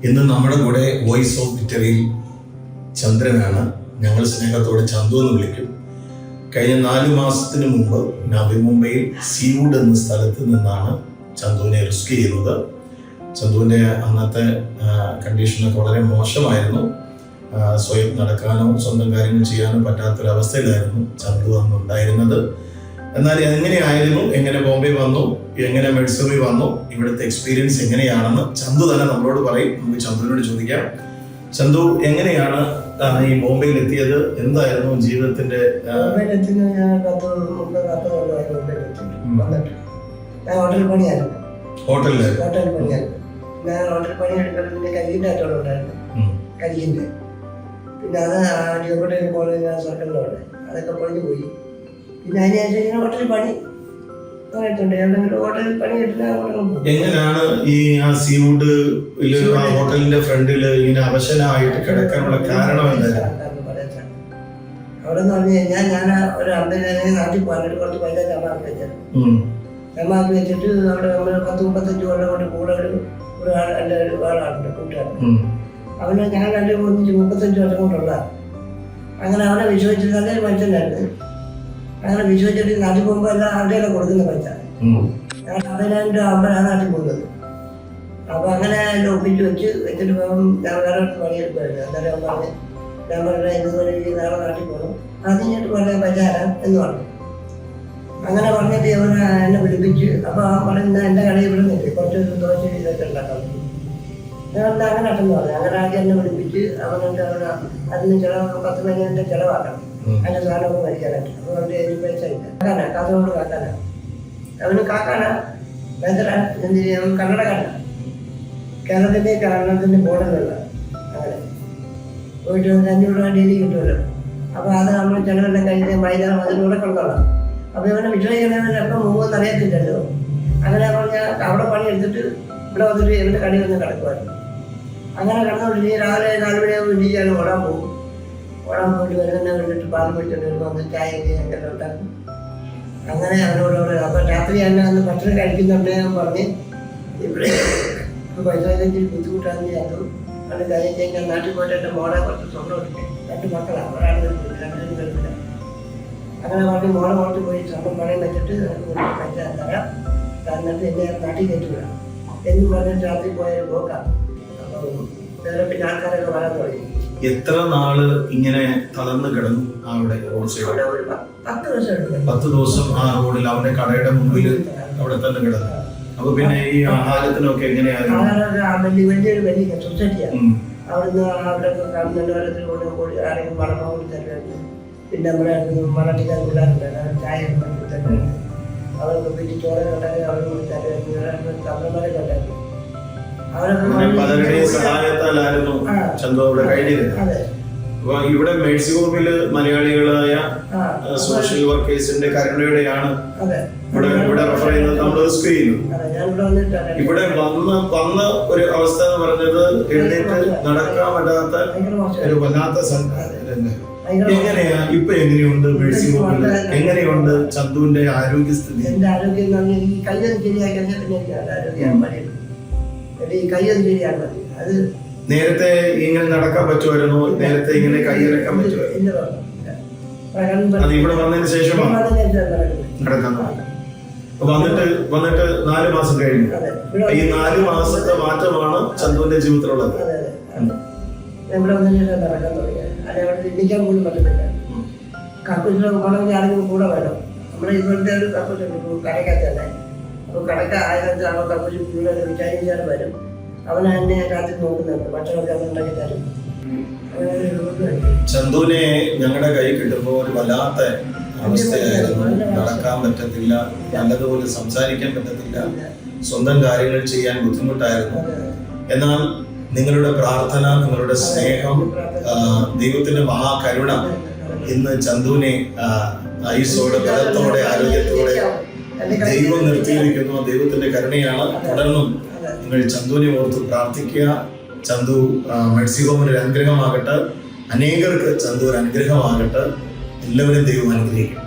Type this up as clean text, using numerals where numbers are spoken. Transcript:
ഇന്ന് നമ്മുടെ കൂടെ വോയിസ് ഓഫ് വിക്ടറിയിൽ ചന്ദ്രനാണ്. ഞങ്ങൾ സ്നേഹത്തോടെ ചന്തു എന്ന് വിളിക്കും. കഴിഞ്ഞ 4 മാസത്തിന് മുമ്പ് നവി മുംബൈയിൽ സീവുഡ് എന്ന സ്ഥലത്ത് നിന്നാണ് ചന്തുവിനെ റെസ്ക്യൂ ചെയ്യുന്നത്. ചന്തുവിൻ്റെ അന്നത്തെ കണ്ടീഷനൊക്കെ വളരെ മോശമായിരുന്നു. സ്വയം നടക്കാനോ സ്വന്തം കാര്യങ്ങൾ ചെയ്യാനോ പറ്റാത്തൊരവസ്ഥയിലായിരുന്നു ചന്തു അന്നുണ്ടായിരുന്നത്. എന്നാൽ എങ്ങനെയായിരുന്നു, എങ്ങനെ ബോംബെ വന്നു, എങ്ങനെ മെഡ്സോമി വന്നു, ഇവിടുത്തെ എക്സ്പീരിയൻസ് എങ്ങനെയാണെന്ന് ചന്തു തന്നെ നമ്മളോട് പറയും. നമുക്ക് ചന്തുവിനോട് ചോദിക്കാം. ചന്തു, എങ്ങനെയാണ് ഈ ബോംബെയിൽ എത്തിയത്? എന്തായിരുന്നു ജീവിതത്തിന്റെ? ഹോട്ടൽ പണിയായിരുന്നു. ഹോട്ടലില് ഞാൻ ഹോട്ടൽ പണി എടുക്കുന്നത് കരിക്കിന്റെ അറ്റോളം ഉണ്ടായിരുന്നു. കരിക്കിന്റെ പിന്നെ അത് അടിയോടെ കോളേജ് സർക്കിളിലോടെ അതൊക്കെ പൊളിഞ്ഞു പോയി. പിന്നെ അതിനുശേഷം ഇങ്ങനെ ഹോട്ടലിൽ പണി ആയിട്ടുണ്ട്. എവിടെയെങ്കിലും ഹോട്ടലിൽ പണി എടുത്താൽ എങ്ങനെയാണ് ഈ സീവുഡ് ഹോട്ടലിന്റെ ഫ്രണ്ടില് ഇങ്ങനെ അവശനായിട്ട് കിടക്കാനുള്ള കാരണം എന്തായിരുന്നു? അവിടെ എന്ന് പറഞ്ഞു കഴിഞ്ഞാൽ ഞാൻ ഒരു 50 നാട്ടിൽ പോകാൻ കുറച്ച് പൈസ ജമാക്കി വെച്ചത്. ജമാക്കി വെച്ചിട്ട് അവിടെ നമ്മൾ 10-35 കൊല്ലം കൊണ്ട് കൂടെ എൻ്റെ ആളുണ്ട് കൂട്ടുകാരൻ. അവന് ഞാൻ എൻ്റെ ഒന്നിച്ച് 35 വർഷം കൊണ്ടുള്ള അങ്ങനെ അവനെ വിശ്വസിച്ചിട്ട് നല്ലൊരു മനുഷ്യനായിരുന്നു. അങ്ങനെ വിശ്വസിച്ചിട്ട് നാട്ടിൽ പോകുമ്പോൾ എല്ലാം അവിടെയല്ല കൊടുക്കുന്ന പൈസ. ഞാൻ 10,000 രൂപ ആകുമ്പോഴാണ് നാട്ടിൽ പോകുന്നത്. അപ്പോൾ അങ്ങനെ എല്ലാം ഒപ്പിച്ച് വെച്ചിട്ട് ഞാൻ വേറെ പണിയെടുക്കുമായിരുന്നു. അന്നേരം ഞാൻ പറഞ്ഞ ഇതുപോലെ നാളെ നാട്ടിൽ പോകണം, അതിനായിട്ട് പറയാൻ പൈസ തരാം എന്ന് പറഞ്ഞു. അങ്ങനെ പറഞ്ഞിട്ട് അവനെ എന്നെ വിളിപ്പിച്ച്. അപ്പോൾ ആ പറയുന്ന എൻ്റെ കടയിൽ ഇവിടെ നിന്നിട്ട് കുറച്ച് ദോശ ഇതൊക്കെ ഉണ്ടാക്കാൻ പറ്റും. ഞാൻ അങ്ങനെ അട്ടെന്ന് പറഞ്ഞു. അങ്ങനെ ആദ്യം എന്നെ വിളിപ്പിച്ച് അവനെൻ്റെ അതിന് ചിലവ് 10-15 ചിലവാക്കണം, അതിൻ്റെ സാധനമൊക്കെ മേടിക്കാനായിട്ട്. അപ്പോൾ അവൻ്റെ എനിക്ക് പൈസ ഇല്ല. കാക്കാനാ കാസർഗോഡ് കാക്കാനാ, അവന് കാക്കാനാ ഭയങ്കര എന്ത് ചെയ്യും, കന്നഡക്കാരനാ. കേരളത്തിൻ്റെ കന്നഡത്തിൻ്റെ ബോർഡറിലുള്ള അങ്ങനെ പോയിട്ട് 500 രൂപ ഡെയിലി കിട്ടുമല്ലോ. അപ്പോൾ അത് നമ്മൾ ചിലവെല്ലാം കഴിഞ്ഞ് വൈകുന്നേരം അതിലൂടെ കൊണ്ടോളാം. അപ്പോൾ ഇവനെ വിശ്വസിക്കുന്നവൻ എപ്പം മുമ്പൊന്നും അറിയത്തില്ലല്ലോ. അങ്ങനെ പറഞ്ഞാൽ അവിടെ പണി എടുത്തിട്ട് ഇവിടെ വന്നിട്ട് ഇവൻ്റെ കടയിൽ വന്ന് കിടക്കുമായിരുന്നു. അങ്ങനെ കിടന്നുകൊണ്ട് രാവിലെ 4 മണിയാകുമ്പോൾ ഇടിച്ചാൽ ഓടാൻ പോകും. ഓടാൻ പോയിട്ട് വരുന്ന വേണ്ടിയിട്ട് പാൽ പിടിച്ചിട്ട് വന്ന് ചായ ഒക്കെ ഉണ്ടാക്കും. അങ്ങനെ അവനോട് അപ്പോൾ രാത്രി എന്നെ വന്ന് ഭക്ഷണം കഴിക്കുന്നുണ്ടെന്ന് പറഞ്ഞ് ഇവിടെ പൈസ ബുദ്ധിമുട്ടാണെന്ന് ചെയ്തു. അത് കഴിഞ്ഞ് കഴിഞ്ഞാൽ നാട്ടിൽ പോയിട്ട് എൻ്റെ മോളെ കുറച്ച് സ്വർണ്ണം എടുക്കും. 2 മക്കളാണ്, ഒരാൾ 2 പേരില്ല. അങ്ങനെ പറഞ്ഞ് മോളെ മോട്ട് പോയി സ്വർണ്ണം പണയം വെച്ചിട്ട് പൈസ തരാം, തന്നിട്ട് എന്നെ നാട്ടിൽ കയറ്റിവിടാം എന്ന് പറഞ്ഞിട്ട് രാത്രി പോയൊരു പോക്കാം. അപ്പോൾ വേറെ പിന്നെ ആൾക്കാരൊക്കെ വരാൻ തുടങ്ങി. എത്ര നാള് ഇങ്ങനെ തളർന്നു കിടന്നു അവിടെ? ഒരു 10 ദിവസം എടുക്കും. 10 ദിവസം ആ റോഡിൽ അവന്റെ കടയുടെ മുമ്പിൽ അവിടെ തന്നെ കിടന്നു. അപ്പൊ പിന്നെ ഈ ആഹാരത്തിനൊക്കെ എങ്ങനെയായിരുന്നു? വലിയ സൊസൈറ്റിയാണ്. അവിടുന്ന് അവിടെയൊക്കെ കാണുന്നവരത്തിൽ കൊണ്ട് ആരെങ്കിലും വളമ കൊണ്ട് തരുമായിരുന്നു. പിന്നെ നമ്മുടെ മറാഠിക്കാർ പിള്ളേരുണ്ടായിരുന്നു, ചായ തരുമായിരുന്നു. അവർക്ക് വീട്ടിൽ ചോറ് ഉണ്ടാക്കി അവർ കൊണ്ട് തരുമായിരുന്നു. തമിഴന്മാരൊക്കെ ഉണ്ടായിരുന്നു. പലരുടെയും സഹായത്താലായിരുന്നു ചന്തു അവിടെ കഴിഞ്ഞത്. അപ്പൊ ഇവിടെ മേഴ്സിഹോമില് മലയാളികളായ സോഷ്യൽ വർക്കേഴ്സിന്റെ കരുണയുടെയാണ് ഇവിടെ റെഫർ ചെയ്യുന്നത്. നമ്മൾ റെസ്ക്യൂ ചെയ്യുന്നു. ഇവിടെ വന്ന ഒരു അവസ്ഥ എന്ന് പറഞ്ഞത് എഴുന്നേറ്റ് നടക്കാൻ പറ്റാത്ത ഒരു വല്ലാത്ത എങ്ങനെയാ ഇപ്പൊ എങ്ങനെയുണ്ട് മേഴ്സിഹോമില്? എങ്ങനെയുണ്ട് ചന്തുവിന്റെ ആരോഗ്യസ്ഥിതി? എന്റെ ആരോഗ്യം കയ്യൊന്നും ശരിയായി കഴിഞ്ഞാൽ ഈ കയ്യൊന്നും ശരിയാക്കാൻ മതി. അത് നേരത്തെ ഇങ്ങനെ നടക്കാൻ പറ്റുമായിരുന്നു? നേരത്തെ ഇങ്ങനെ കൈയിറക്കാൻ പറ്റുമായിരുന്നു? അത് ഇവിടെ വന്നതിന് ശേഷമാണ് നടക്കാൻ വന്നിട്ട് 4 മാസം കഴിഞ്ഞു. ഈ 4 മാസത്തെ മാറ്റമാണ് ചന്തുവിന്റെ ജീവിതത്തിലുള്ളത്. ഇവിടെ വന്നതിന് ശേഷം നടക്കാൻ തുടങ്ങിയത്. അതേപോലെ ഇടിക്കാൻ പോലും പറ്റുന്നില്ല. കക്കൂസിൽ പോകണമെങ്കിൽ ആരെങ്കിലും കൂടെ വേണം. നമ്മുടെ ഇവിടുത്തെ ഒരു കക്കൂസുണ്ട് കടയ്ക്കകത്തല്ലേ. അപ്പോൾ കടക്ക ആയിരത്തി കക്കൂസിൽ കൂടുതൽ വിചാരിച്ചാൽ വരും. അവൻ എന്നെ രാത്രി നോക്കുന്നുണ്ട്, ഭക്ഷണമൊക്കെ ഉണ്ടാക്കി തരും. ചന്തുവിനെ ഞങ്ങളുടെ കൈ കിട്ടുമ്പോൾ ഒരു വല്ലാത്ത അവസ്ഥയായിരുന്നു. നടക്കാൻ പറ്റത്തില്ല, നല്ലതുപോലെ സംസാരിക്കാൻ പറ്റത്തില്ല, സ്വന്തം കാര്യങ്ങൾ ചെയ്യാൻ ബുദ്ധിമുട്ടായിരുന്നു. എന്നാൽ നിങ്ങളുടെ പ്രാർത്ഥന, നിങ്ങളുടെ സ്നേഹം, ദൈവത്തിന്റെ മഹാകരുണ ഇന്ന് ചന്തുവിനെ ആയുസ്സോടെ, ബലത്തോടെ, ആരോഗ്യത്തോടെ ദൈവം നിർത്തിയിരിക്കുന്നു. ദൈവത്തിന്റെ കരുണയാണ്. തുടർന്നും നിങ്ങൾ ചന്തുവിനെ ഓർത്ത് പ്രാർത്ഥിക്കുക. ചന്തു മേഴ്സിഹോമിന് ഒരു അനുഗ്രഹമാകട്ടെ. അനേകർക്ക് ചന്തു ഒരു അനുഗ്രഹമാകട്ടെ. എല്ലാവരും ദൈവം അനുഗ്രഹിക്കും.